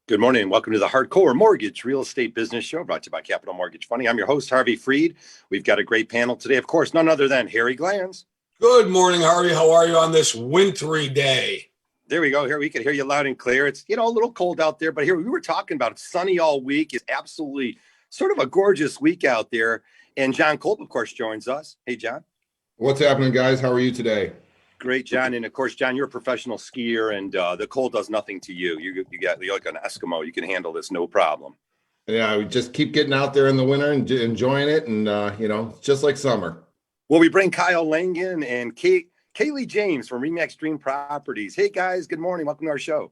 Good morning and welcome to the Hardcore Mortgage Real Estate Business Show brought to you by Capital Mortgage Funding. I'm your host, Harvey Freed. We've got a great panel today. Of course, none other than Harry Glanz. Good morning, Harvey. How are you on this wintry day? There we go. Here we can hear you loud and clear. It's, a little cold out there, but here we were talking about it. Sunny all week. It's absolutely sort of a gorgeous week out there. And John Kolb, of course, joins us. Hey, John. What's happening, guys? How are you today? Great, John. And of course, John, you're a professional skier, and the cold does nothing to you. You're like an Eskimo. You can handle this no problem. Yeah, we just keep getting out there in the winter and enjoying it, and just like summer. Well, we bring Kyle Langen and Kaley James from ReMax Dream Properties. Hey, guys. Good morning. Welcome to our show.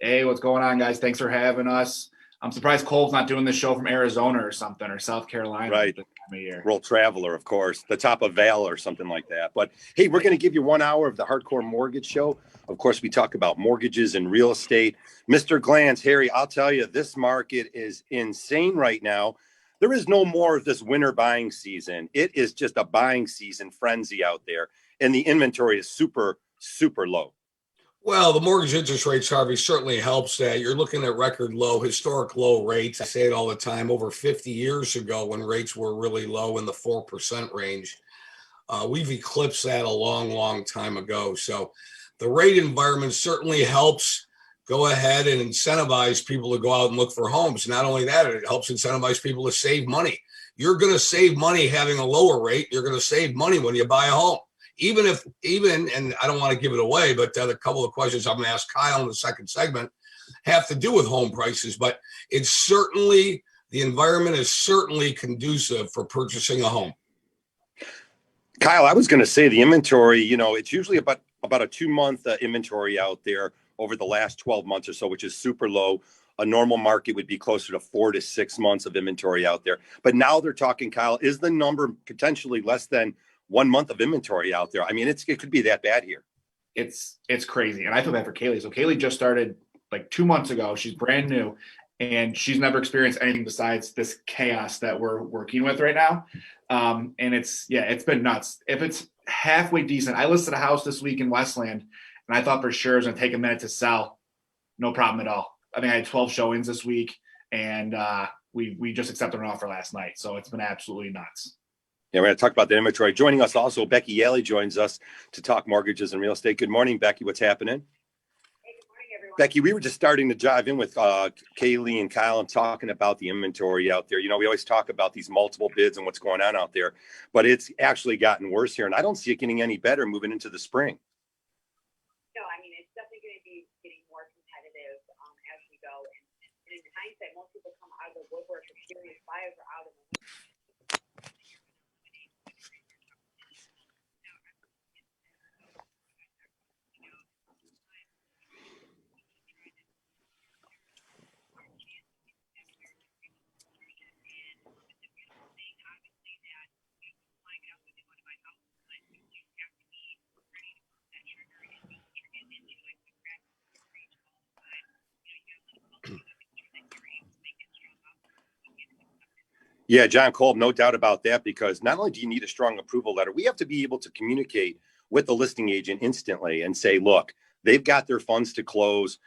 Hey, what's going on, guys? Thanks for having us. I'm surprised Cole's not doing this show from Arizona or something, or South Carolina. Right. This time of year. World Traveler, of course, the top of Vail or something like that. But hey, we're going to give you 1 hour of the Hardcore Mortgage Show. Of course, we talk about mortgages and real estate. Mr. Glanz, Harry, I'll tell you, this market is insane right now. There is no more of this winter buying season. It is just a buying season frenzy out there. And the inventory is super, super low. Well, the mortgage interest rates, Harvey, certainly helps that. You're looking at record low, historic low rates. I say it all the time. Over 50 years ago, when rates were really low in the 4% range, we've eclipsed that a long, long time ago. So the rate environment certainly helps go ahead and incentivize people to go out and look for homes. Not only that, it helps incentivize people to save money. You're going to save money having a lower rate. You're going to save money when you buy a home. Even, and I don't want to give it away, but a couple of questions I'm going to ask Kyle in the second segment have to do with home prices. But it's certainly, the environment is certainly conducive for purchasing a home. Kyle, I was going to say the inventory, it's usually about a 2-month inventory out there over the last 12 months or so, which is super low. A normal market would be closer to 4 to 6 months of inventory out there. But now they're talking, Kyle, is the number potentially less than 1 month of inventory out there? I mean, it could be that bad here. It's crazy. And I feel bad for Kaley. So Kaley just started like 2 months ago. She's brand new and she's never experienced anything besides this chaos that we're working with right now. And it's been nuts. If it's halfway decent, I listed a house this week in Westland and I thought for sure it was going to take a minute to sell. No problem at all. I think I had 12 showings this week and we just accepted an offer last night. So it's been absolutely nuts. Yeah, we're going to talk about the inventory. Joining us also, Becky Yaley joins us to talk mortgages and real estate. Good morning, Becky. What's happening? Hey, good morning, everyone. Becky, we were just starting to dive in with Kaley and Kyle and talking about the inventory out there. We always talk about these multiple bids and what's going on out there, but it's actually gotten worse here, and I don't see it getting any better moving into the spring. No, I mean, it's definitely going to be getting more competitive as we go. And in hindsight, most people come out of the woodwork or serious buyers are out of the woodwork. Yeah, John Kolb, no doubt about that, because not only do you need a strong approval letter, we have to be able to communicate with the listing agent instantly and say, look, they've got their funds to close.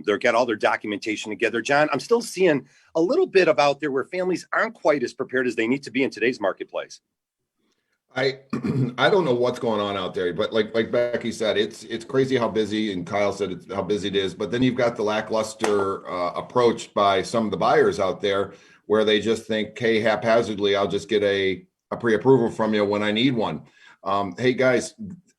They've got all their documentation together. John, I'm still seeing a little bit of out there where families aren't quite as prepared as they need to be in today's marketplace. I don't know what's going on out there, but like Becky said, it's crazy how busy, and Kyle said how busy it is. But then you've got the lackluster approach by some of the buyers out there, where they just think, hey, haphazardly, I'll just get a pre-approval from you when I need one. Hey guys,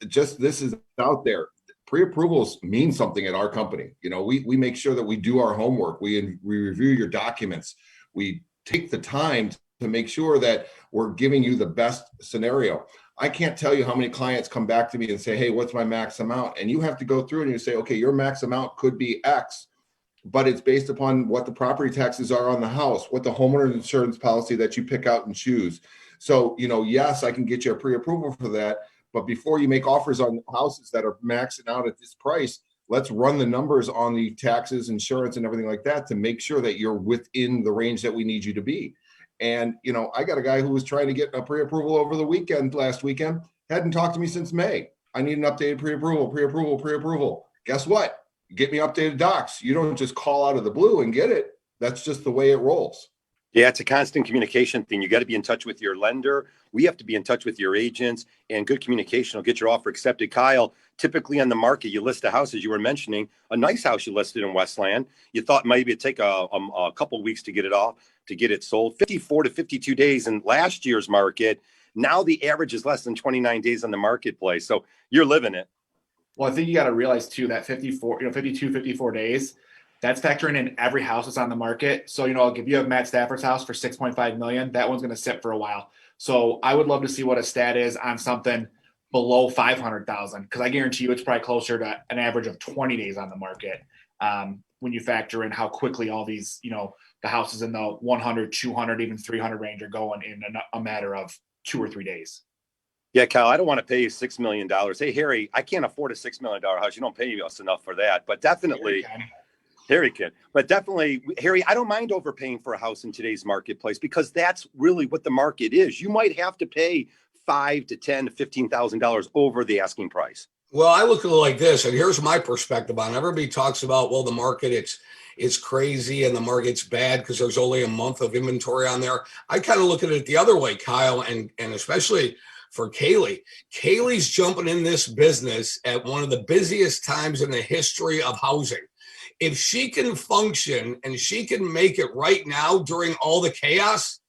just this is out there. Pre-approvals mean something at our company. We make sure that we do our homework. We review your documents. We take the time to make sure that we're giving you the best scenario. I can't tell you how many clients come back to me and say, hey, what's my max amount? And you have to go through and you say, okay, your max amount could be X, but it's based upon what the property taxes are on the house, what the homeowner insurance policy that you pick out and choose. So, yes, I can get you a pre-approval for that. But before you make offers on houses that are maxing out at this price, let's run the numbers on the taxes, insurance, and everything like that to make sure that you're within the range that we need you to be. And, you know, I got a guy who was trying to get a pre-approval over the weekend, last weekend, hadn't talked to me since May. I need an updated pre-approval. Guess what? Get me updated docs. You don't just call out of the blue and get it. That's just the way it rolls. Yeah, it's a constant communication thing. You got to be in touch with your lender. We have to be in touch with your agents, and good communication will get your offer accepted. Kyle, typically on the market, you list a house, as you were mentioning, a nice house you listed in Westland. You thought maybe it'd take a couple of weeks to get it off, to get it sold. 54 to 52 days in last year's market. Now the average is less than 29 days on the marketplace. So you're living it. Well, I think you got to realize too that 54 days, that's factoring in every house that's on the market. So, like if you have Matt Stafford's house for 6.5 million, that one's going to sit for a while. So I would love to see what a stat is on something below 500,000, because I guarantee you it's probably closer to an average of 20 days on the market. When you factor in how quickly all these, the houses in the 100, 200, even 300 range are going in a matter of 2 or 3 days. Yeah, Kyle, I don't want to pay you $6 million. Hey, Harry, I can't afford a $6 million house. You don't pay us enough for that. But definitely, Harry can. But definitely, Harry, I don't mind overpaying for a house in today's marketplace, because that's really what the market is. You might have to pay $5,000 to $10,000 to $15,000 over the asking price. Well, I look at it like this, and here's my perspective on it. Everybody talks about, well, the market, it's crazy and the market's bad because there's only a month of inventory on there. I kind of look at it the other way, Kyle, and especially for Kaley. Kaley's jumping in this business at one of the busiest times in the history of housing. If she can function and she can make it right now during all the chaos,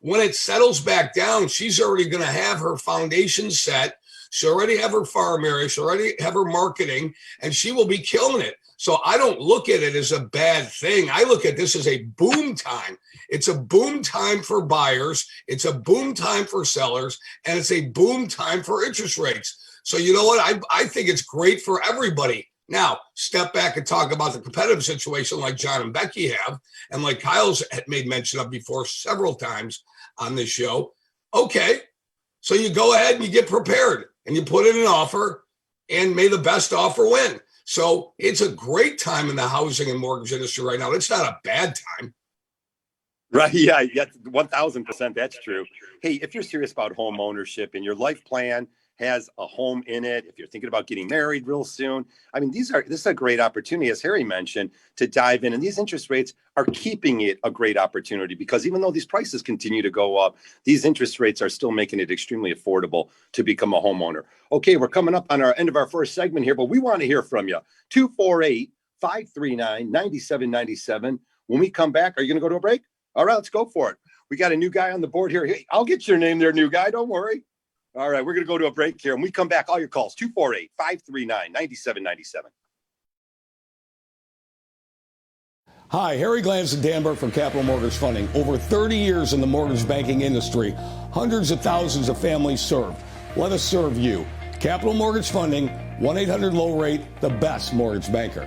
when it settles back down, she's already going to have her foundation set. She'll already have her farm area. She'll already have her marketing, and she will be killing it. So I don't look at it as a bad thing. I look at this as a boom time. It's a boom time for buyers. It's a boom time for sellers, and it's a boom time for interest rates. So you know what? I think it's great for everybody. Now, step back and talk about the competitive situation like John and Becky have, and like Kyle's made mention of before several times on this show. Okay, so you go ahead and you get prepared and you put in an offer, and may the best offer win. So it's a great time in the housing and mortgage industry right now. It's not a bad time. Right. Yeah. 1,000%. That's true. Hey, if you're serious about home ownership and your life plan has a home in it, if you're thinking about getting married real soon, I mean, this is a great opportunity, as Harry mentioned, to dive in. And these interest rates are keeping it a great opportunity, because even though these prices continue to go up, these interest rates are still making it extremely affordable to become a homeowner. Okay, we're coming up on our end of our first segment here, but we want to hear from you. 248-539-9797. When we come back, are you going to go to a break? All right, let's go for it. We got a new guy on the board here. Hey, I'll get your name there, new guy. Don't worry. All right, we're going to go to a break here. When we come back, all your calls, 248-539-9797. Hi, Harry Glantz and Dan Burke from Capital Mortgage Funding. Over 30 years in the mortgage banking industry, hundreds of thousands of families served. Let us serve you. Capital Mortgage Funding, 1-800-LOW-RATE, the best mortgage banker.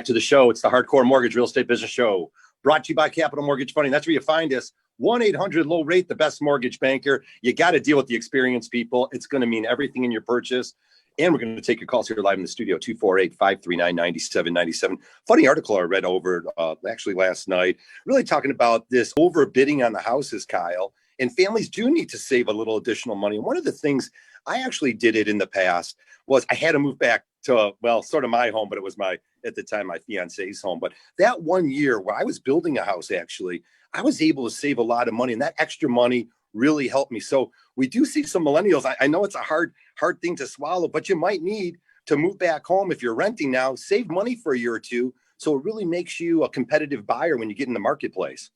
to the show. It's the Hardcore Mortgage Real Estate Business Show, brought to you by Capital Mortgage Funding. That's where you find us. 1-800-LOW-RATE, the best mortgage banker. You got to deal with the experienced people. It's going to mean everything in your purchase. And we're going to take your calls here live in the studio, 248-539-9797. Funny article I read over actually last night, really talking about this overbidding on the houses, Kyle. And families do need to save a little additional money. And one of the things I actually did it in the past was I had to move back to, well, sort of my home, but it was at the time, my fiance's home. But that 1 year where I was building a house, actually, I was able to save a lot of money, and that extra money really helped me. So we do see some millennials. I know it's a hard thing to swallow, but you might need to move back home if you're renting now, save money for a year or two. So it really makes you a competitive buyer when you get in the marketplace.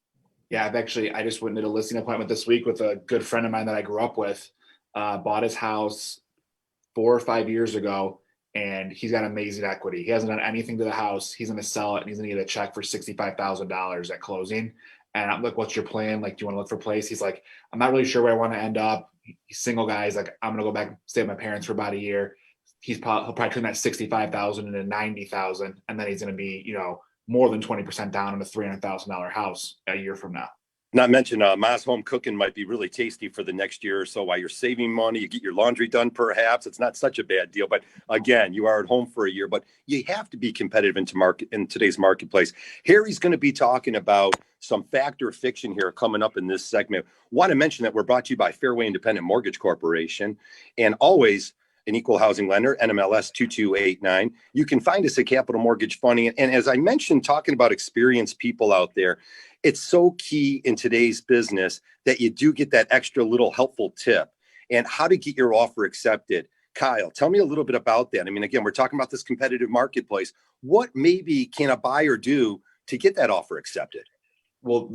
Yeah, I just went and did a listing appointment this week with a good friend of mine that I grew up with. Bought his house 4 or 5 years ago, and he's got amazing equity. He hasn't done anything to the house. He's going to sell it, and he's going to get a check for $65,000 at closing. And I'm like, what's your plan? Like, do you want to look for a place? He's like, I'm not really sure where I want to end up. He's single guy. He's like, I'm going to go back and stay with my parents for about a year. He'll probably turn that 65,000 into 90,000. And then he's going to be, more than 20% down on a $300,000 house a year from now. Not mention Ma's home cooking might be really tasty for the next year or so while you're saving money. You get your laundry done, perhaps. It's not such a bad deal. But again, you are at home for a year, but you have to be competitive in today's marketplace. Harry's going to be talking about some fact or fiction here coming up in this segment. Want to mention that we're brought to you by Fairway Independent Mortgage Corporation, and always an equal housing lender, NMLS 2289. You can find us at Capital Mortgage Funding. And as I mentioned, talking about experienced people out there, it's so key in today's business that you do get that extra little helpful tip and how to get your offer accepted. Kyle, tell me a little bit about that. I mean, again, we're talking about this competitive marketplace. What maybe can a buyer do to get that offer accepted? Well,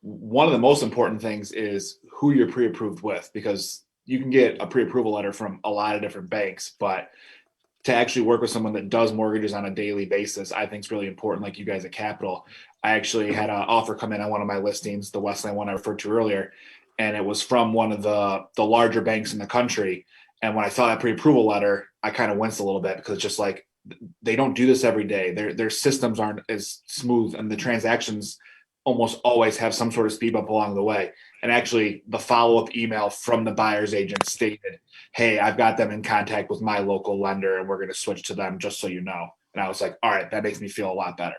one of the most important things is who you're pre-approved with, because you can get a pre-approval letter from a lot of different banks, but to actually work with someone that does mortgages on a daily basis, I think is really important. Like you guys at Capital, I actually had an offer come in on one of my listings, the Westland one I referred to earlier, and it was from one of the larger banks in the country. And when I saw that pre-approval letter, I kind of winced a little bit, because it's just like, they don't do this every day. Their systems aren't as smooth, and the transactions almost always have some sort of speed bump along the way. And actually the follow-up email from the buyer's agent stated, hey, I've got them in contact with my local lender, and we're going to switch to them, just so you know. And I was like, all right, that makes me feel a lot better.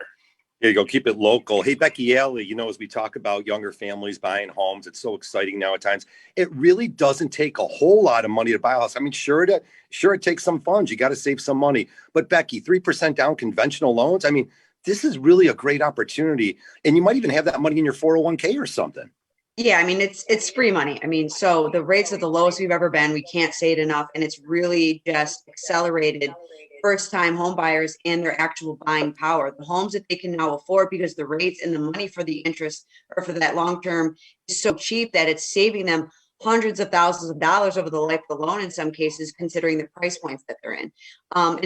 There you go. Keep it local. Hey, Becky Alley, as we talk about younger families buying homes, it's so exciting now at times. It really doesn't take a whole lot of money to buy a house. I mean, sure, it takes some funds. You got to save some money. But Becky, 3% down conventional loans. I mean, this is really a great opportunity. And you might even have that money in your 401k or something. Yeah, I mean, it's free money. I mean, so the rates are the lowest we've ever been. We can't say it enough. And it's really just accelerated first-time home buyers and their actual buying power. The homes that they can now afford, because the rates and the money for the interest or for that long-term is so cheap that it's saving them hundreds of thousands of dollars over the life of the loan in some cases, considering the price points that they're in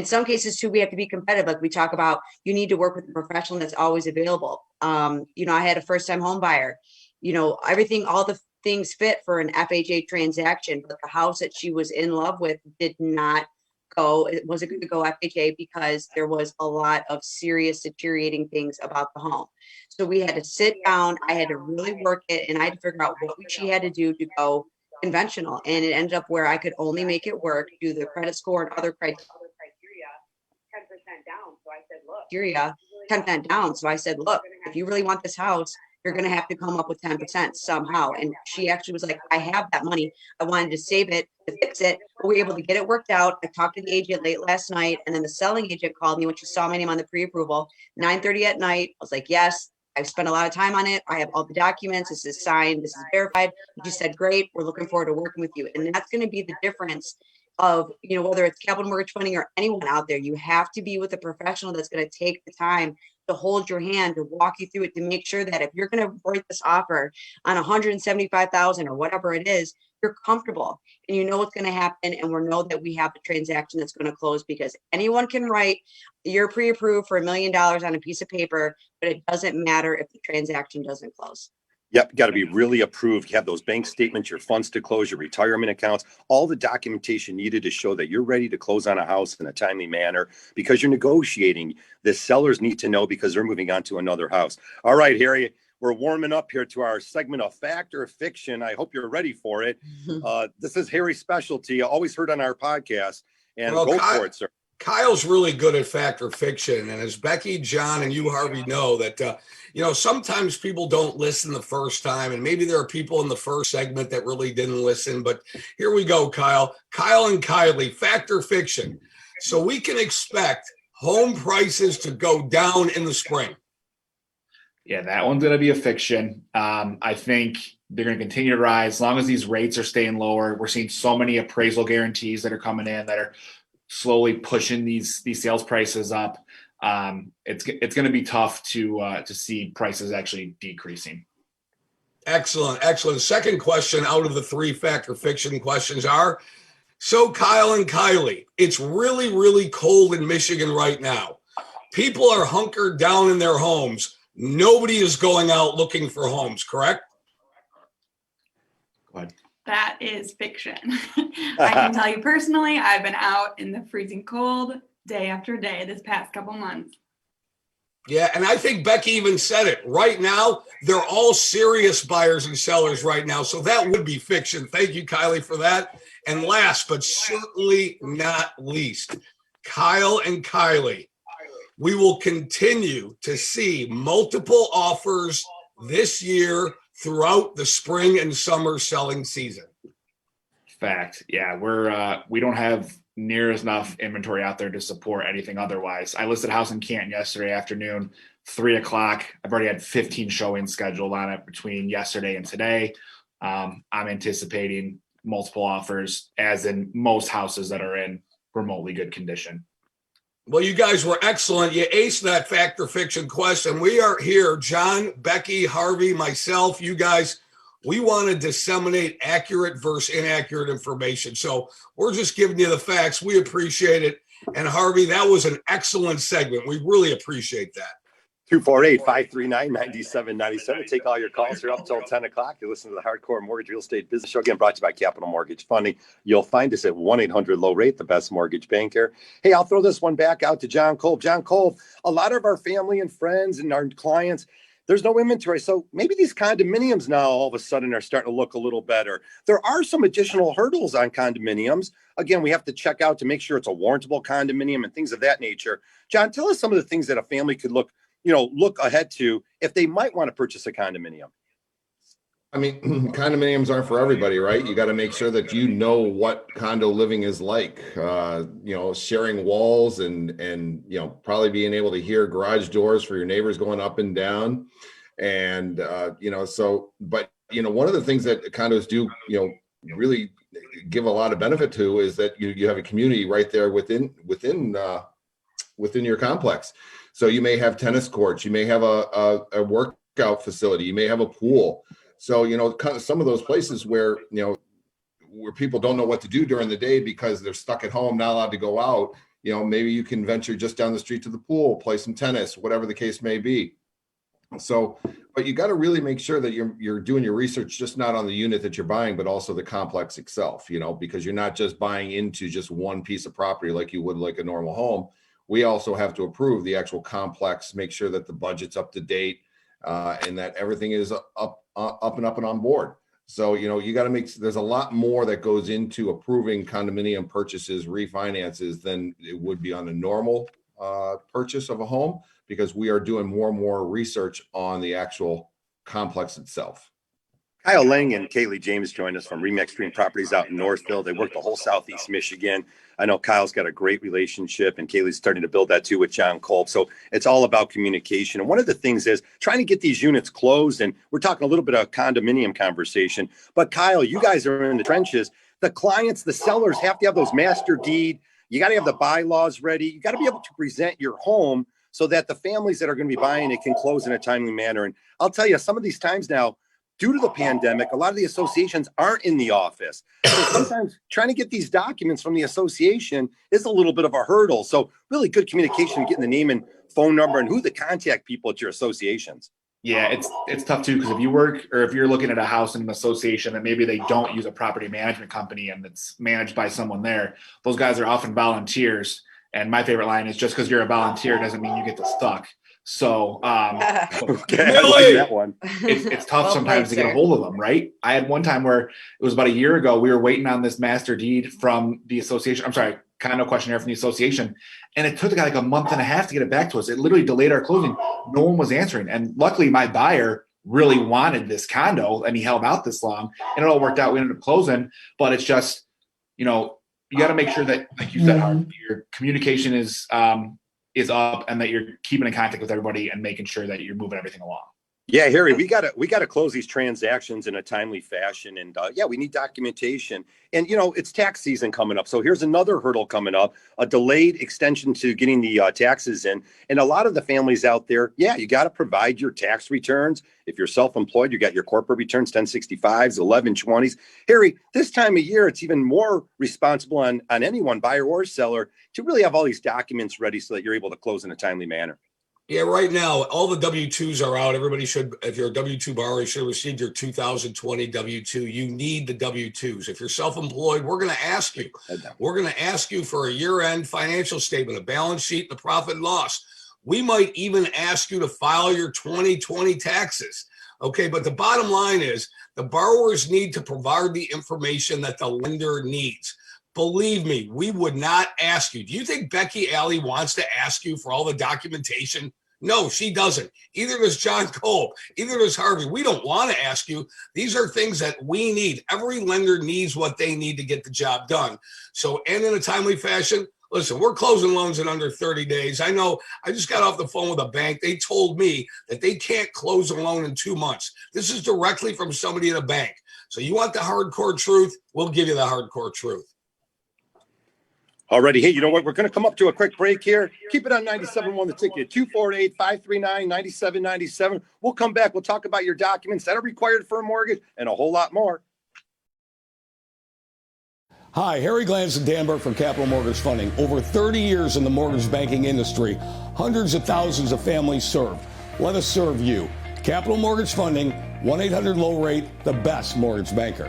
some cases too, we have to be competitive. Like we talk about, you need to work with a professional that's always available. I had a first-time home buyer, everything, all the things fit for an FHA transaction, but the house that she was in love with did not go. It wasn't going to go FHA because there was a lot of serious deteriorating things about the home. So we had to sit down. I had to really work it, and I had to figure out what she had to do to go conventional. And it ended up where I could only make it work, do the credit score and other criteria, 10% down. So I said, look, 10% down. So I said, look, if you really want this house, you're going to have to come up with 10% somehow. And she actually was like, I have that money. I wanted to save it, to fix it. But we were able to get it worked out. I talked to the agent late last night, and then the selling agent called me when she saw my name on the pre-approval, 9:30 at night. I was like, yes, I've spent a lot of time on it. I have all the documents. This is signed. This is verified. She said, great. We're looking forward to working with you. And that's going to be the difference of, whether it's Capital Mortgage Funding or anyone out there. You have to be with a professional that's going to take the time to hold your hand, to walk you through it, to make sure that if you're going to write this offer on 175,000 or whatever it is, you're comfortable and you know what's going to happen. And we know that we have the transaction that's going to close, because anyone can write you're pre-approved for $1 million on a piece of paper, but it doesn't matter if the transaction doesn't close. Yep, got to be really approved. You have those bank statements, your funds to close, your retirement accounts, all the documentation needed to show that you're ready to close on a house in a timely manner because you're negotiating. The sellers need to know because they're moving on to another house. All right, Harry, we're warming up here to our segment of fact or fiction. I hope you're ready for it. This is Harry's specialty. I always heard on our podcast, and Well, go Kyle- for it, sir. Kyle's really good at fact or fiction. And as Becky, John, and you, Harvey, know that, sometimes people don't listen the first time. And maybe there are people in the first segment that really didn't listen. But here we go, Kyle. Kyle and Kylie, fact or fiction. So we can expect home prices to go down in the spring. Yeah, that one's going to be a fiction. I think they're going to continue to rise as long as these rates are staying lower. We're seeing so many appraisal guarantees that are coming in that are slowly pushing these sales prices up. It's going to be tough to see prices actually decreasing. Excellent. Second question out of the three fact or fiction questions are, so Kyle and Kylie, it's really, really cold in Michigan right now. People are hunkered down in their homes. Nobody is going out looking for homes, correct? Go ahead. That is fiction. I can tell you personally, I've been out in the freezing cold day after day this past couple months. Yeah, and I think Becky even said it. Right now, they're all serious buyers and sellers right now. So that would be fiction. Thank you, Kylie, for that. And last but certainly not least, Kyle and Kylie, we will continue to see multiple offers this year throughout the spring and summer selling season. Fact. Yeah, we don't have near enough inventory out there to support anything otherwise. I listed a house in Canton yesterday afternoon, 3:00. I've already had 15 showings scheduled on it between yesterday and today. I'm anticipating multiple offers, as in most houses that are in remotely good condition. Well, you guys were excellent. You aced that fact or fiction question. We are here, John, Becky, Harvey, myself, you guys. We want to disseminate accurate versus inaccurate information. So we're just giving you the facts. We appreciate it. And Harvey, that was an excellent segment. We really appreciate that. 248-539-9797. Take all your calls here up until 10 o'clock. You listen to the Hardcore Mortgage Real Estate Business Show. Again, brought to you by Capital Mortgage Funding. You'll find us at 1-800-LOW-RATE, the best mortgage banker. Hey, I'll throw this one back out to John Kolb. John Kolb, a lot of our family and friends and our clients, there's no inventory. So maybe these condominiums now all of a sudden are starting to look a little better. There are some additional hurdles on condominiums. Again, we have to check out to make sure it's a warrantable condominium and things of that nature. John, tell us some of the things that a family could look ahead to if they might want to purchase a condominium. I mean, condominiums aren't for everybody, right? You got to make sure that you know what condo living is like, sharing walls and probably being able to hear garage doors for your neighbors going up and down. And, one of the things that condos do, really give a lot of benefit to is that you have a community right there within your complex. So you may have tennis courts, you may have a workout facility, you may have a pool. So, kind of some of those places where people don't know what to do during the day because they're stuck at home, not allowed to go out, maybe you can venture just down the street to the pool, play some tennis, whatever the case may be. So, but you got to really make sure that you're doing your research, just not on the unit that you're buying, but also the complex itself, because you're not just buying into just one piece of property like you would like a normal home. We also have to approve the actual complex, make sure that the budget's up to date, and that everything is up and on board. So, you got to there's a lot more that goes into approving condominium purchases, refinances than it would be on a normal purchase of a home, because we are doing more and more research on the actual complex itself. Kyle Lang and Kaley James joined us from ReMax Stream Properties out in Northville. They work the whole Southeast Michigan. I know Kyle's got a great relationship, and Kaley's starting to build that too with John Kolb. So it's all about communication. And one of the things is trying to get these units closed. And we're talking a little bit of condominium conversation. But Kyle, you guys are in the trenches. The clients, the sellers have to have those master deed. You got to have the bylaws ready. You got to be able to present your home so that the families that are going to be buying it can close in a timely manner. And I'll tell you, some of these times now, due to the pandemic, a lot of the associations aren't in the office. So sometimes trying to get these documents from the association is a little bit of a hurdle. So really good communication, getting the name and phone number and who the contact people at your associations. Yeah, it's tough too, because if you work or if you're looking at a house in an association that maybe they don't use a property management company and it's managed by someone there, those guys are often volunteers. And my favorite line is, just because you're a volunteer doesn't mean you get to suck. So Okay, I like that one. it's tough Well sometimes played, to get a sir. hold of them, right? I had one time where it was about a year ago, we were waiting on this master deed from the association. I'm sorry, condo questionnaire from the association. And it took the guy like a month and a half to get it back to us. It literally delayed our closing. No one was answering. And luckily my buyer really wanted this condo and he held out this long and it all worked out. We ended up closing, but it's just, you know, you got to make sure that, like you said, Harv, your communication is up and that you're keeping in contact with everybody and making sure that you're moving everything along. Yeah, Harry, we gotta close these transactions in a timely fashion, and yeah, we need documentation. And it's tax season coming up, so here's another hurdle coming up: a delayed extension to getting the taxes in. And a lot of the families out there, yeah, you got to provide your tax returns. If you're self-employed, you got your corporate returns, 1065s, 1120s. Harry, this time of year, it's even more responsible on anyone, buyer or seller, to really have all these documents ready so that you're able to close in a timely manner. Yeah, right now, all the W-2s are out. Everybody should, if you're a W-2 borrower, you should have received your 2020 W-2. You need the W-2s. If you're self-employed, we're going to ask you. We're going to ask you for a year-end financial statement, a balance sheet, the profit and loss. We might even ask you to file your 2020 taxes. Okay, but the bottom line is the borrowers need to provide the information that the lender needs. Believe me, we would not ask you. Do you think Becky Alley wants to ask you for all the documentation? No, she doesn't. Either does John Cole, either does Harvey. We don't want to ask you. These are things that we need. Every lender needs what they need to get the job done. So, and in a timely fashion, listen, we're closing loans in under 30 days. I know I just got off the phone with a bank. They told me that they can't close a loan in 2 months. This is directly from somebody at a bank. So you want the hardcore truth? We'll give you the hardcore truth. Alrighty, hey, you know what? We're going to come up to a quick break here. Keep it on 97.1 The Ticket, 248-539-9797. We'll come back. We'll talk about your documents that are required for a mortgage and a whole lot more. Hi, Harry Glantz and Dan Burke from Capital Mortgage Funding. Over 30 years in the mortgage banking industry, hundreds of thousands of families served. Let us serve you. Capital Mortgage Funding, 1-800-LOW-RATE, the best mortgage banker.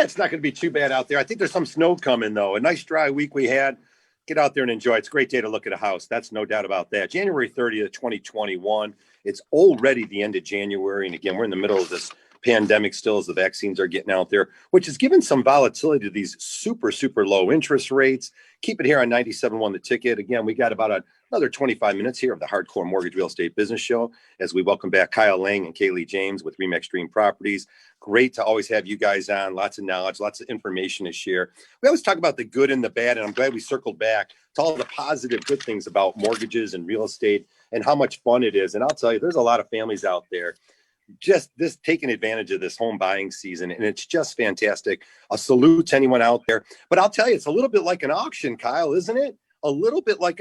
it's not going to be too bad out there. I think there's some snow coming, though. A nice dry week we had. Get out there and enjoy. It's a great day to look at a house. That's no doubt about that. January 30th, 2021. It's already the end of January. And again, we're in the middle of this pandemic still as the vaccines are getting out there, which has given some volatility to these super, super low interest rates. Keep it here on 97.1 The Ticket. Again, we got about another 25 minutes here of the Hardcore Mortgage Real Estate Business Show as we welcome back Kyle Lang and Kaley James with ReMax Dream Properties. Great to always have you guys on. Lots of knowledge, lots of information to share. We always talk about the good and the bad, and I'm glad we circled back to all the positive good things about mortgages and real estate and how much fun it is. And I'll tell you, there's a lot of families out there just this taking advantage of this home buying season, and it's just fantastic. A salute to anyone out there. But I'll tell you, it's a little bit like an auction, Kyle, isn't it? A little bit like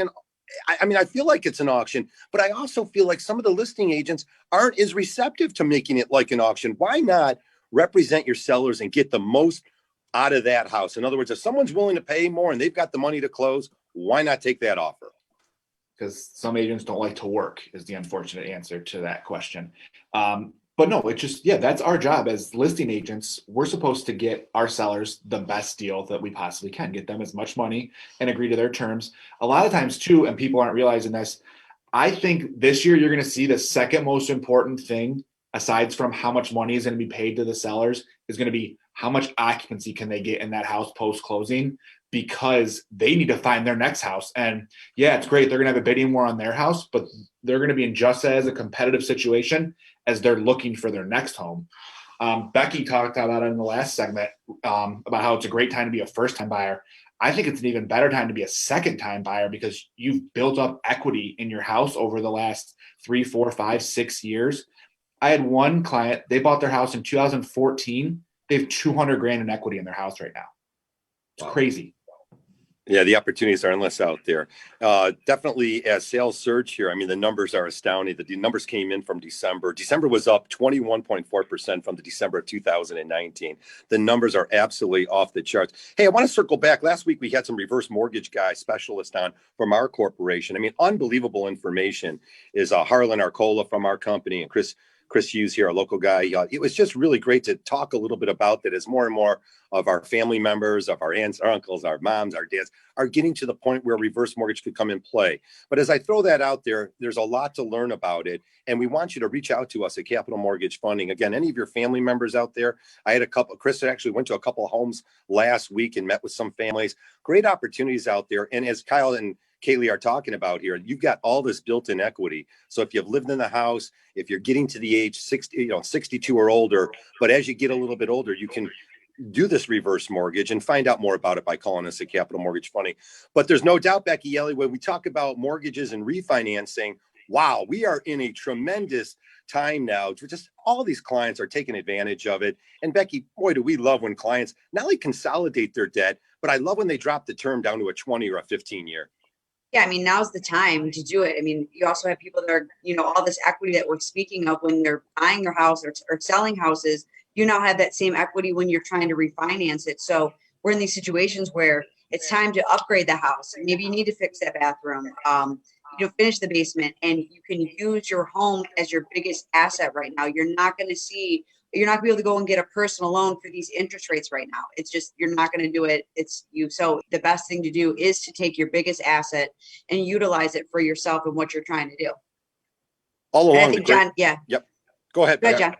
I mean, I feel like it's an auction, but I also feel like some of the listing agents aren't as receptive to making it like an auction. Why not represent your sellers and get the most out of that house? In other words, if someone's willing to pay more and they've got the money to close, why not take that offer? Because some agents don't like to work is the unfortunate answer to that question. But no, it's just, yeah, that's our job as listing agents. We're supposed to get our sellers the best deal that we possibly can, get them as much money and agree to their terms. A lot of times too, and people aren't realizing this, I think this year you're going to see the second most important thing, aside from how much money is going to be paid to the sellers, is going to be how much occupancy can they get in that house post-closing, because they need to find their next house. And yeah, it's great. They're going to have a bidding war on their house, but they're going to be in just as a competitive situation as they're looking for their next home. Becky talked about it in the last segment about how it's a great time to be a first-time buyer. I think it's an even better time to be a second-time buyer because you've built up equity in your house over the last 3, 4, 5, 6 years. I had one client, they bought their house in 2014. They have $200,000 in equity in their house right now. It's crazy. Yeah, the opportunities are endless out there. Definitely as sales surge here, I mean, the numbers are astounding. The numbers came in from December. December was up 21.4% from the December of 2019. The numbers are absolutely off the charts. Hey, I want to circle back. Last week, we had some reverse mortgage guy specialist on from our corporation. I mean, unbelievable information is Harlan Arcola from our company and Chris Hughes here, our local guy. It was just really great to talk a little bit about that as more and more of our family members, of our aunts, our uncles, our moms, our dads are getting to the point where reverse mortgage could come in play. But as I throw that out there, there's a lot to learn about it. And we want you to reach out to us at Capital Mortgage Funding. Again, any of your family members out there, I had a couple, Chris actually went to a couple of homes last week and met with some families. Great opportunities out there. And as Kyle and Kaley are talking about here, you've got all this built-in equity. So if you've lived in the house, if you're getting to the age 62 or older, but as you get a little bit older, you can do this reverse mortgage and find out more about it by calling us at Capital Mortgage Funding. But there's no doubt, Becky Ellie, when we talk about mortgages and refinancing, wow, we are in a tremendous time now. Just all these clients are taking advantage of it. And Becky, boy, do we love when clients not only consolidate their debt, but I love when they drop the term down to a 20 or a 15 year. Yeah, I mean, now's the time to do it. I mean, you also have people that are, all this equity that we're speaking of when they're buying their house or selling houses. You now have that same equity when you're trying to refinance it. So we're in these situations where it's time to upgrade the house. Maybe you need to fix that bathroom, finish the basement, and you can use your home as your biggest asset right now. You're not going to be able to go and get a personal loan for these interest rates right now. It's just, you're not going to do it. It's you. So the best thing to do is to take your biggest asset and utilize it for yourself and what you're trying to do. All along. I think John, yeah. Yep. Go ahead, John.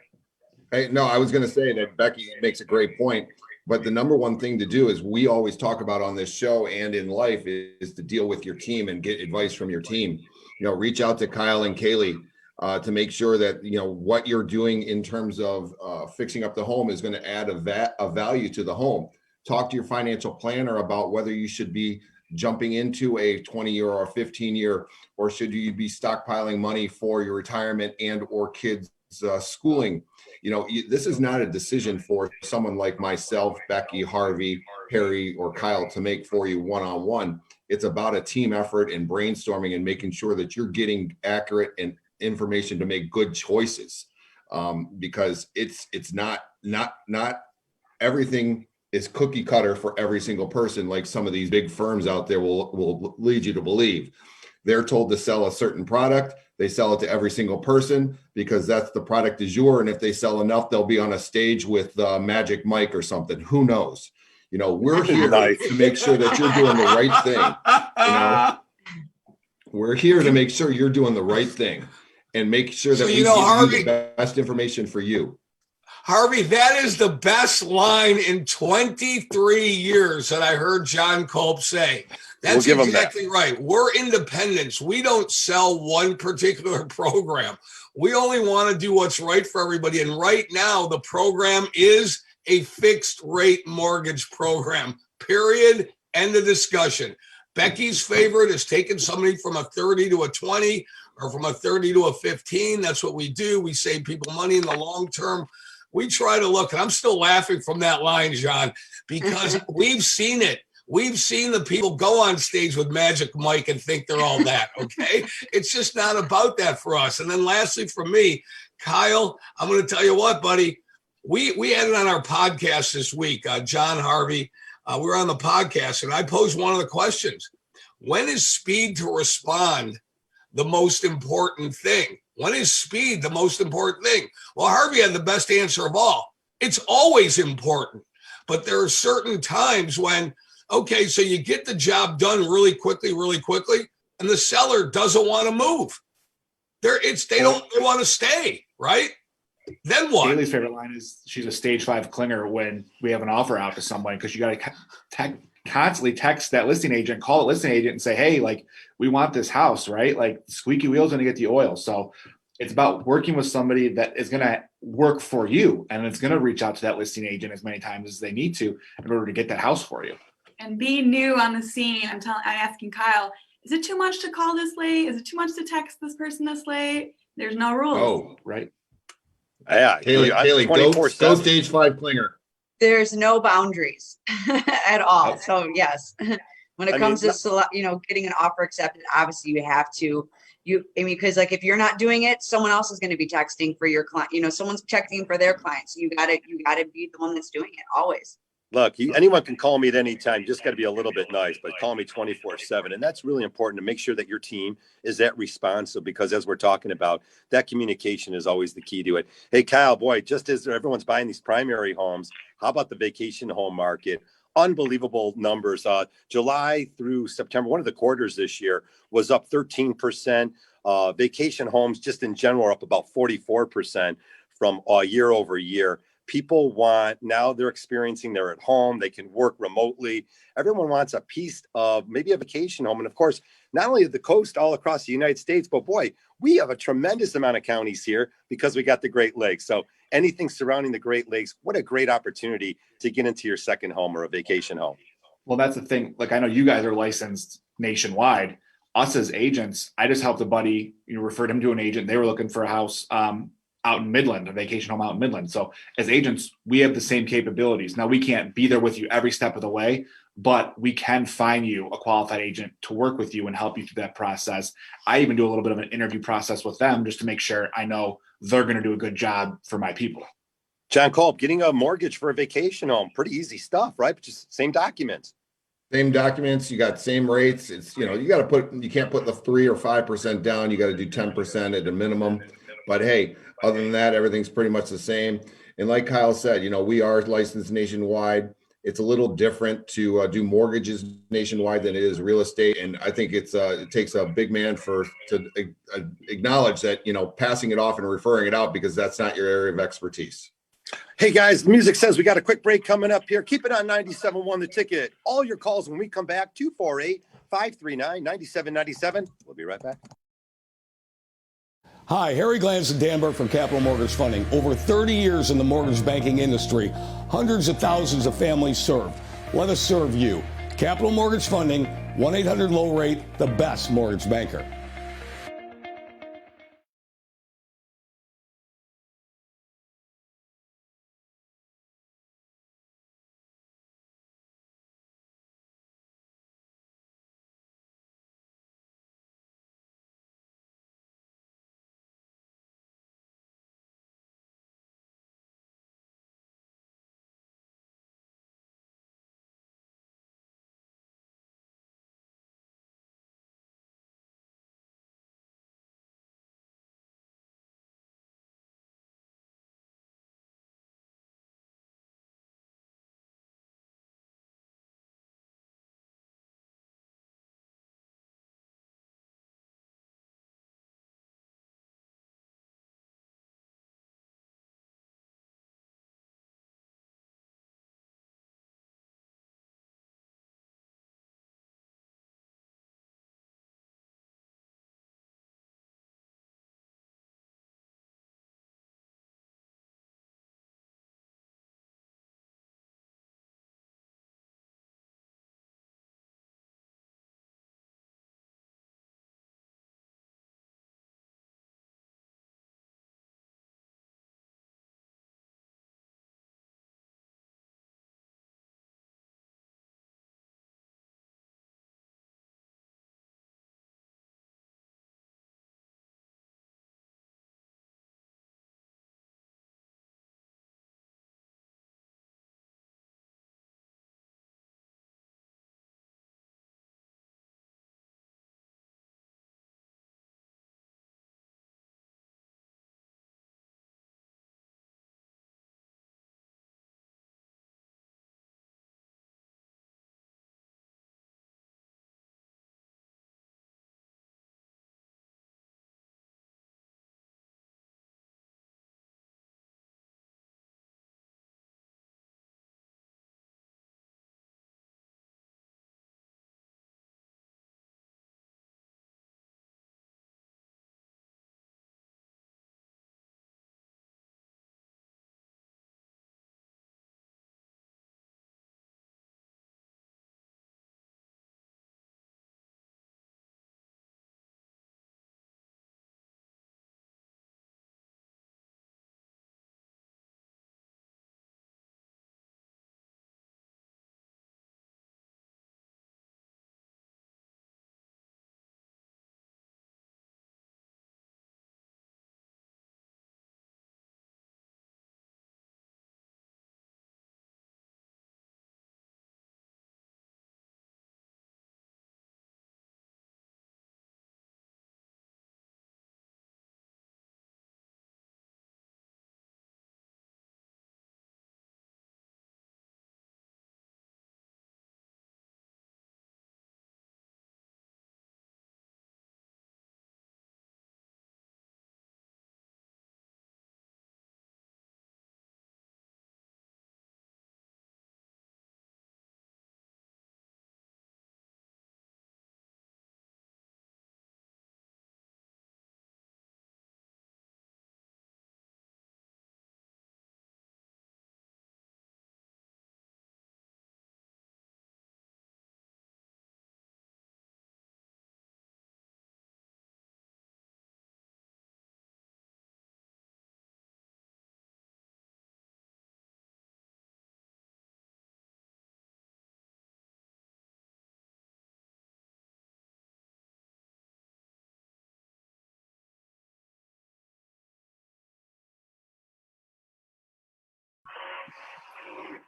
Hey, no, I was going to say that Becky makes a great point, but the number one thing to do is we always talk about on this show and in life is to deal with your team and get advice from your team. Reach out to Kyle and Kaley to make sure that, what you're doing in terms of fixing up the home is going to add a value to the home. Talk to your financial planner about whether you should be jumping into a 20-year or a 15-year, or should you be stockpiling money for your retirement and or kids' schooling. This is not a decision for someone like myself, Becky, Harvey, Harry, or Kyle to make for you one-on-one. It's about a team effort and brainstorming and making sure that you're getting accurate and information to make good choices, because it's not everything is cookie cutter for every single person like some of these big firms out there will lead you to believe. They're told to sell a certain product. They sell it to every single person because that's the product du jour. And if they sell enough, they'll be on a stage with Magic Mike or something. Who knows? You know, we're here to make sure that you're doing the right thing. You know, we're here to make sure you're doing the right thing and make sure that we give Harvey, you the best information for you. Harvey, that is the best line in 23 years that I heard John Culp say. That's exactly right. We're independents. We don't sell one particular program. We only want to do what's right for everybody. And right now, the program is a fixed rate mortgage program, period. End of discussion. Becky's favorite is taking somebody from a 30 to a 20 or from a 30 to a 15. That's what we do. We save people money in the long term. We try to look, and I'm still laughing from that line, John, because we've seen it. We've seen the people go on stage with Magic Mike and think they're all that, okay? It's just not about that for us. And then lastly, for me, Kyle, I'm going to tell you what, buddy, we had it on our podcast this week, John Harvey. We were on the podcast, and I posed one of the questions. When is speed to respond the most important thing? When is speed the most important thing? Well, Harvey had the best answer of all. It's always important, but there are certain times when, okay, so you get the job done really quickly, and the seller doesn't want to move. They want to stay, right? Then what? Kaley's favorite line is she's a stage 5 clinger when we have an offer out to someone, because you got to constantly text that listing agent, call the listing agent and say, hey, like, we want this house, right? Like, squeaky wheel's going to get the oil. So it's about working with somebody that is going to work for you, and it's going to reach out to that listing agent as many times as they need to in order to get that house for you. And being new on the scene, I'm asking Kyle, is it too much to call this late? Is it too much to text this person this late? There's no rules. Oh, right. Yeah, Haley, go stage 5 clinger. There's no boundaries at all. So yes, when it comes to getting an offer accepted, obviously you have to. Because like if you're not doing it, someone else is going to be texting for your client. Someone's checking for their client. So you gotta be the one that's doing it always. Look, anyone can call me at any time. Just got to be a little bit nice, but call me 24/7. And that's really important to make sure that your team is that responsive, because as we're talking about, that communication is always the key to it. Hey, Kyle, boy, just as everyone's buying these primary homes, how about the vacation home market? Unbelievable numbers. July through September, one of the quarters this year was up 13%. Vacation homes just in general are up about 44% from year over year. People now they're experiencing, they're at home, they can work remotely. Everyone wants a piece of maybe a vacation home. And of course, not only the coast all across the United States, but boy, we have a tremendous amount of counties here because we got the Great Lakes. So anything surrounding the Great Lakes, what a great opportunity to get into your second home or a vacation home. Well, that's the thing. Like, I know you guys are licensed nationwide. Us as agents, I just helped a buddy, referred him to an agent. They were looking for a house out in Midland, a vacation home out in Midland. So as agents, we have the same capabilities. Now, we can't be there with you every step of the way, but we can find you a qualified agent to work with you and help you through that process. I even do a little bit of an interview process with them just to make sure I know they're going to do a good job for my people. John Culp, getting a mortgage for a vacation home, pretty easy stuff, right? But just same documents. Same documents, you got same rates. It's, you can't put the 3 or 5% down. You got to do 10% at a minimum. But hey, other than that, everything's pretty much the same. And like Kyle said, we are licensed nationwide. It's a little different to do mortgages nationwide than it is real estate. And I think it takes a big man to acknowledge that, passing it off and referring it out, because that's not your area of expertise. Hey guys, the music says we got a quick break coming up here. Keep it on 97.1 The Ticket. All your calls when we come back, 248-539-9797. We'll be right back. Hi, Harry Glantz and Danberg from Capital Mortgage Funding. Over 30 years in the mortgage banking industry, hundreds of thousands of families served. Let us serve you. Capital Mortgage Funding, 1-800-LOW-RATE, the best mortgage banker.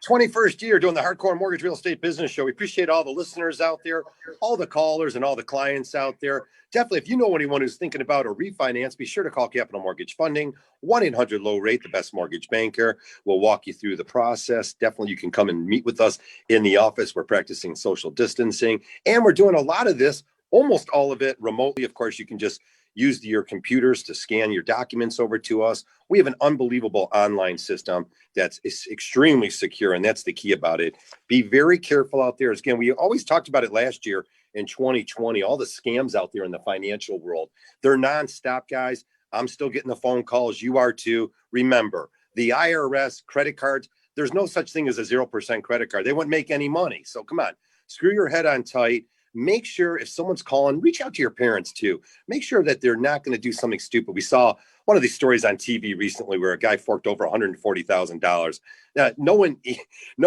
21st year doing the Hardcore Mortgage Real Estate Business Show. We appreciate all the listeners out there, all the callers and all the clients out there. Definitely, if you know anyone who's thinking about a refinance, be sure to call Capital Mortgage Funding, 1-800-LOW-RATE, the best mortgage banker. We'll walk you through the process. Definitely, you can come and meet with us in the office. We're practicing social distancing, and we're doing a lot of this, almost all of it remotely. Of course, you can just use your computers to scan your documents over to us. We have an unbelievable online system that's extremely secure, and that's the key about it. Be very careful out there. Again, we always talked about it last year in 2020, all the scams out there in the financial world. They're nonstop, guys. I'm still getting the phone calls. You are too. Remember, the IRS, credit cards, there's no such thing as a 0% credit card. They wouldn't make any money. So come on, screw your head on tight. Make sure if someone's calling, reach out to your parents too. Make sure that they're not going to do something stupid. We saw one of these stories on TV recently where a guy forked over $140,000. Now, no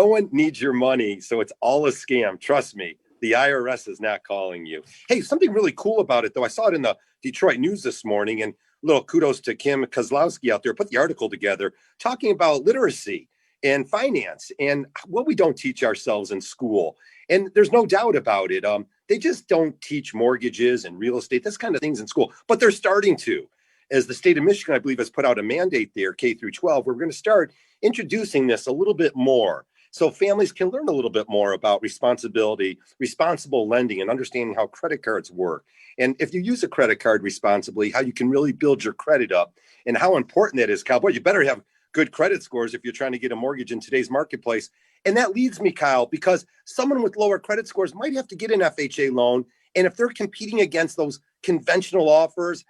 one needs your money, so it's all a scam. Trust me, the IRS is not calling you. Hey, something really cool about it, though. I saw it in the Detroit News this morning, and little kudos to Kim Kozlowski out there, put the article together, talking about literacy and finance and what we don't teach ourselves in school. And there's no doubt about it. They just don't teach mortgages and real estate, this kind of things in school, but they're starting to. As the state of Michigan, I believe, has put out a mandate there, K through 12, we're going to start introducing this a little bit more so families can learn a little bit more about responsibility, responsible lending, and understanding how credit cards work. And if you use a credit card responsibly, how you can really build your credit up and how important that is, Kyle. Boy, you better have good credit scores if you're trying to get a mortgage in today's marketplace. And that leads me, Kyle, because someone with lower credit scores might have to get an FHA loan. And if they're competing against those conventional offers,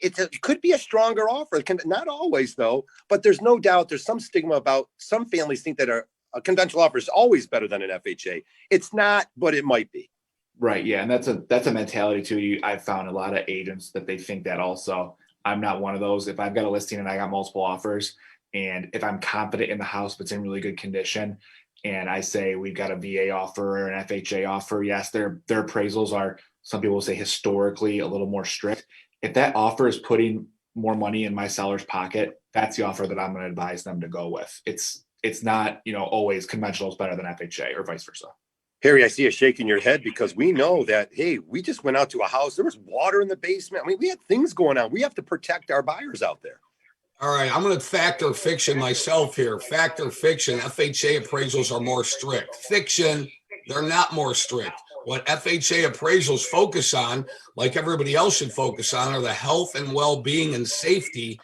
it could be a stronger offer. Not always, though, but there's no doubt there's some stigma about some families think that a conventional offer is always better than an FHA. It's not, but it might be. Right. Yeah. And that's a mentality too. I've found a lot of agents that they think that also. I'm not one of those. If I've got a listing and I got multiple offers, and if I'm confident in the house, but it's in really good condition, and I say we've got a VA offer or an FHA offer, yes, their appraisals are, some people say, historically a little more strict. If that offer is putting more money in my seller's pocket, that's the offer that I'm going to advise them to go with. It's not, always conventional is better than FHA or vice versa. Harry, I see you shaking your head because we know that, hey, we just went out to a house. There was water in the basement. I mean, we had things going on. We have to protect our buyers out there. All right, I'm going to factor fiction myself here. Factor fiction. FHA appraisals are more strict. Fiction, they're not more strict. What FHA appraisals focus on, like everybody else should focus on, are the health and well-being and safety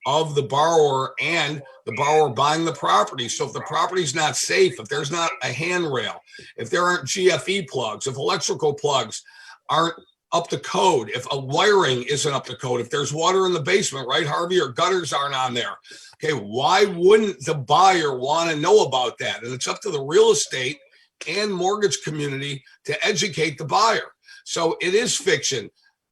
of the borrower and the borrower buying the property. So if the property's not safe, if there's not a handrail, if there aren't GFE plugs, if electrical plugs aren't up to code, if a wiring isn't up to code, if there's water in the basement, right, Harvey, or gutters aren't on there, okay, why wouldn't the buyer want to know about that? And it's up to the real estate and mortgage community to educate the buyer. So it is fiction.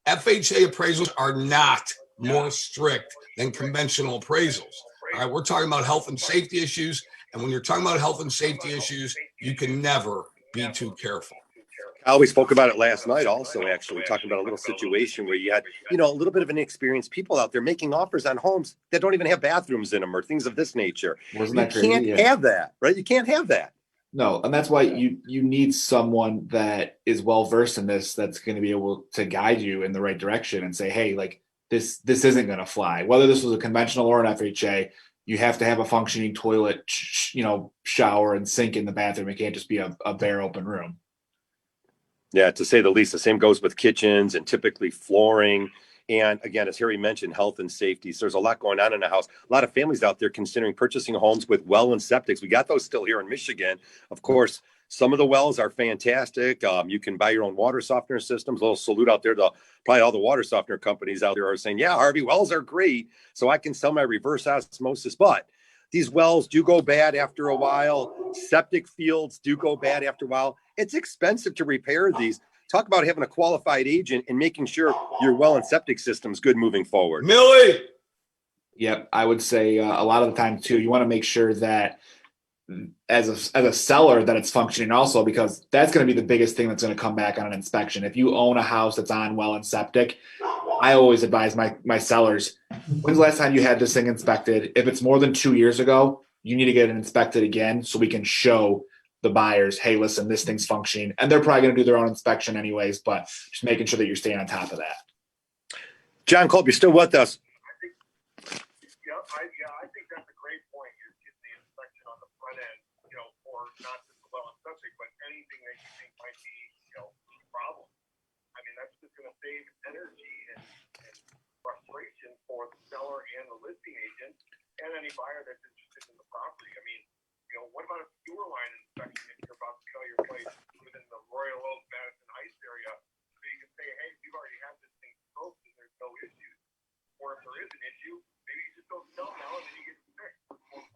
FHA appraisals are not more strict than conventional appraisals. All right, we're talking about health and safety issues. And when you're talking about health and safety issues, you can never be too careful. We spoke about it last night also, actually, talking about a little situation where you had, a little bit of inexperienced people out there making offers on homes that don't even have bathrooms in them or things of this nature. Wasn't that you crazy? can't have that, right? You can't have that. No, and that's why you need someone that is well-versed in this, that's going to be able to guide you in the right direction and say, hey, like this isn't going to fly. Whether this was a conventional or an FHA, you have to have a functioning toilet, shower and sink in the bathroom. It can't just be a bare open room. Yeah, to say the least. The same goes with kitchens and typically flooring. And again, as Harry mentioned, health and safety. So there's a lot going on in the house. A lot of families out there considering purchasing homes with well and septics. We got those still here in Michigan. Of course, some of the wells are fantastic. You can buy your own water softener systems. A little salute out there to probably all the water softener companies out there are saying, yeah, Harvey, wells are great. So I can sell my reverse osmosis. But these wells do go bad after a while. Septic fields do go bad after a while. It's expensive to repair these. Talk about having a qualified agent and making sure your well and septic system's good moving forward. Millie! Yep, I would say a lot of the time too, you want to make sure that as a seller that it's functioning also, because that's going to be the biggest thing that's going to come back on an inspection. If you own a house that's on well and septic, I always advise my sellers, when's the last time you had this thing inspected? If it's more than 2 years ago, you need to get it inspected again so we can show the buyers, hey, listen, this thing's functioning. And they're probably going to do their own inspection anyways, but just making sure that you're staying on top of that. John Kolb, you're still with us. I think that's a great point. Is getting the inspection on the front end, for not just the well and septic, but anything that you think might be, a problem. I mean, that's just going to save energy and frustration for the seller and the listing agent and any buyer that's interested in the property. I mean, what about a sewer line inspection if you're about to sell your place within the Royal Oak, Madison Heights area? So you can say, hey, we've already had this thing scoped and there's no issues. Or if there is an issue, maybe you just don't sell now and then you get it fixed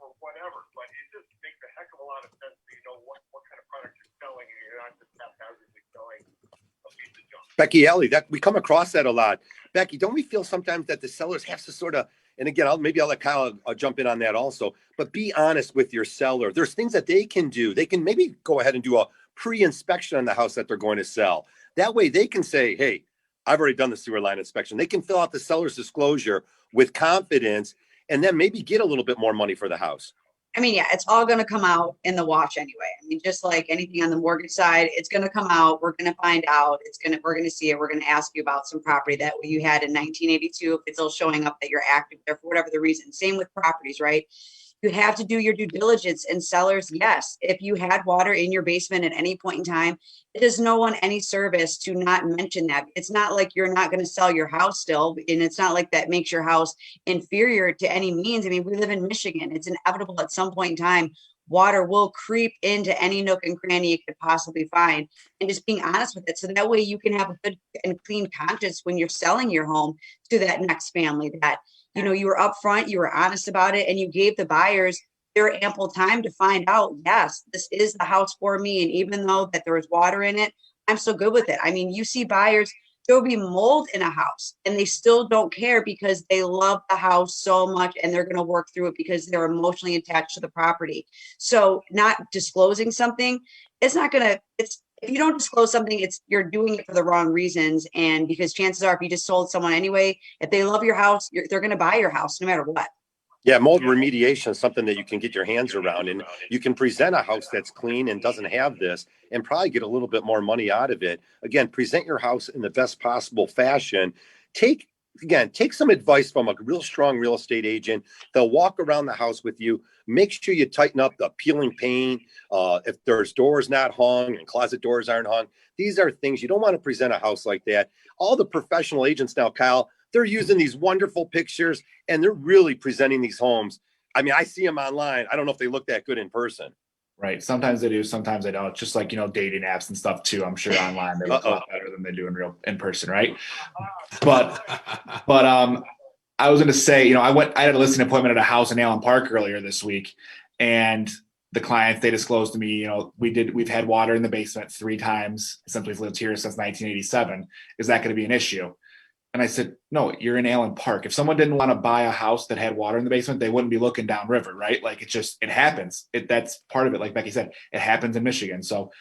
or whatever. But it just makes a heck of a lot of sense so you know what kind of product you're selling and you're not just haphazardly selling a piece of junk. Becky Alley, that we come across that a lot. Becky, don't we feel sometimes that the sellers have to sort of, and again, I'll let Kyle jump in on that also, but be honest with your seller. There's things that they can do. They can maybe go ahead and do a pre-inspection on the house that they're going to sell. That way they can say, hey, I've already done the sewer line inspection. They can fill out the seller's disclosure with confidence and then maybe get a little bit more money for the house. I mean, yeah, it's all going to come out in the wash anyway. I mean, just like anything on the mortgage side, it's going to come out. We're going to find out. We're going to see it. We're going to ask you about some property that you had in 1982. If it's still showing up that you're active there for whatever the reason. Same with properties, right? You have to do your due diligence. And sellers, yes, if you had water in your basement at any point in time, it does no one any service to not mention that. It's not like you're not going to sell your house still. And it's not like that makes your house inferior to any means. I mean, we live in Michigan. It's inevitable at some point in time, water will creep into any nook and cranny you could possibly find. And just being honest with it. So that way you can have a good and clean conscience when you're selling your home to that next family that, you were upfront, you were honest about it, and you gave the buyers their ample time to find out, yes, this is the house for me. And even though that there was water in it, I'm still good with it. I mean, you see buyers, there'll be mold in a house and they still don't care because they love the house so much and they're going to work through it because they're emotionally attached to the property. So not disclosing something, it's not going to, if you don't disclose something, you're doing it for the wrong reasons. And because chances are, if you just sold someone anyway, if they love your house, they're going to buy your house no matter what. Yeah, mold remediation is something that you can get your hands around, and you can present a house that's clean and doesn't have this and probably get a little bit more money out of it. Again, present your house in the best possible fashion. Take some advice from a real strong real estate agent. They'll walk around the house with you. Make sure you tighten up the peeling paint. If there's doors not hung and closet doors aren't hung, these are things you don't want to present a house like that. All the professional agents now, Kyle, they're using these wonderful pictures and they're really presenting these homes. I mean, I see them online. I don't know if they look that good in person. Right. Sometimes they do, sometimes they don't. Just like, dating apps and stuff too. I'm sure online they look a lot better than they do in person. Right. But I was going to say, I had a listing appointment at a house in Allen Park earlier this week, and the clients, they disclosed to me, we've had water in the basement 3 times since we've lived here since 1987. Is that going to be an issue? And I said, no, you're in Allen Park. If someone didn't want to buy a house that had water in the basement, they wouldn't be looking downriver, right? Like it happens. That's part of it. Like Becky said, it happens in Michigan. So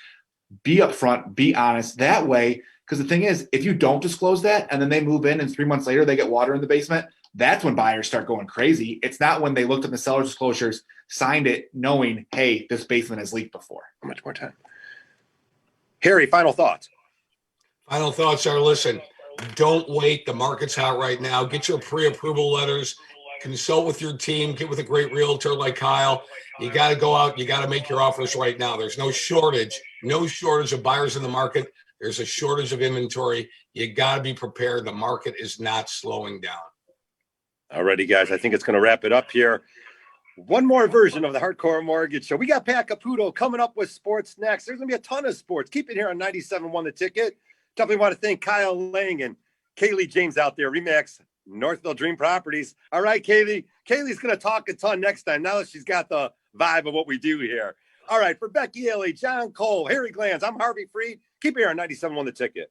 be upfront, be honest that way. Because the thing is, if you don't disclose that and then they move in and 3 months later they get water in the basement, that's when buyers start going crazy. It's not when they looked at the seller's disclosures, signed it, knowing, hey, this basement has leaked before. How much more time? Harry, final thoughts. Final thoughts are, listen, don't wait. The market's hot right now. Get your pre-approval letters. Consult with your team. Get with a great realtor like Kyle. You got to go out. You got to make your offers right now. There's no shortage of buyers in the market. There's a shortage of inventory. You got to be prepared. The market is not slowing down. Alrighty, guys. I think it's going to wrap it up here. One more version of the Hardcore Mortgage Show. We got Pat Caputo coming up with sports next. There's going to be a ton of sports. Keep it here on 97.1 The Ticket. Definitely want to thank Kyle Lang and Kaley James out there, ReMax Northville Dream Properties. All right, Kaley. Kaylee's going to talk a ton next time now that she's got the vibe of what we do here. All right, for Becky Alley, John Cole, Harry Glanz, I'm Harvey Freed. Keep it here on 97.1 The Ticket.